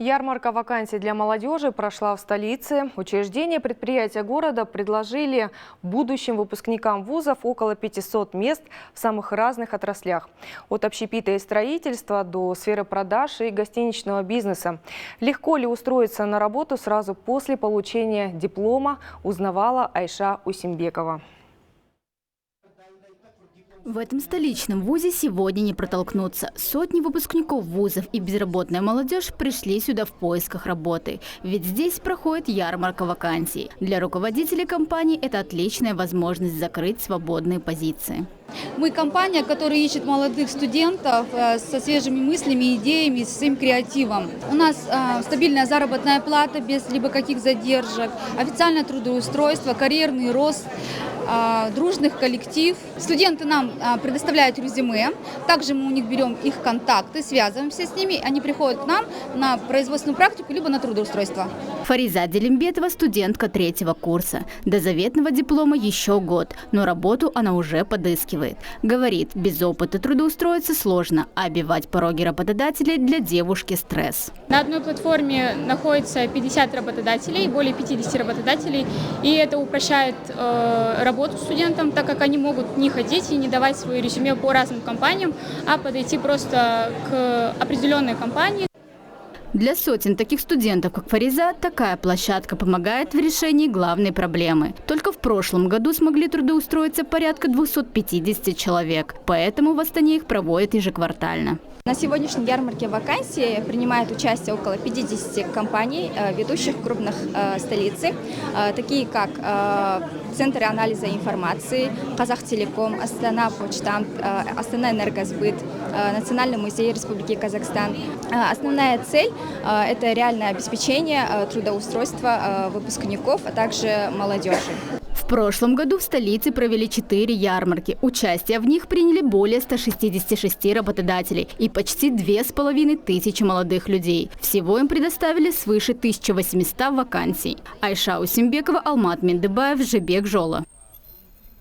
Ярмарка вакансий для молодежи прошла в столице. Учреждения предприятия города предложили будущим выпускникам вузов около 500 мест в самых разных отраслях. От общепита и строительства до сферы продаж и гостиничного бизнеса. Легко ли устроиться на работу сразу после получения диплома, узнавала Айша Усимбекова. В этом столичном вузе сегодня не протолкнуться. Сотни выпускников вузов и безработная молодежь пришли сюда в поисках работы. Ведь здесь проходит ярмарка вакансий. Для руководителей компании это отличная возможность закрыть свободные позиции. Мы компания, которая ищет молодых студентов со свежими мыслями, идеями, со своим креативом. У нас стабильная заработная плата без либо каких задержек, официальное трудоустройство, карьерный рост, дружный коллектив. Студенты нам предоставляют резюме, также мы у них берем их контакты, связываемся с ними, они приходят к нам на производственную практику либо на трудоустройство. Фариза Делимбетова – студентка 3-го курса. До заветного диплома еще год, но работу она уже подыскивает. Говорит, без опыта трудоустроиться сложно, а оббивать пороги работодателей для девушки стресс. На одной платформе находится 50 работодателей, более 50 работодателей, и это упрощает работу студентам, так как они могут не ходить и не давать свои резюме по разным компаниям, а подойти просто к определенной компании. Для сотен таких студентов, как Фариза, такая площадка помогает в решении главной проблемы. Только в прошлом году смогли трудоустроиться порядка 250 человек, поэтому в Астане их проводят ежеквартально. На сегодняшней ярмарке вакансий принимает участие около 50 компаний, ведущих крупных столицы, такие как Центр анализа информации, Казахтелеком, Астана Почтамт, Астана Энергосбыт, Национальный музей Республики Казахстан. Основная цель – это реальное обеспечение трудоустройства выпускников, а также молодежи. В прошлом году в столице провели 4 ярмарки. Участие в них приняли более 166 работодателей и почти 2500 молодых людей. Всего им предоставили свыше 1800 вакансий. Айша Усимбекова, Алмат Мендыбаев, Жебек Жола.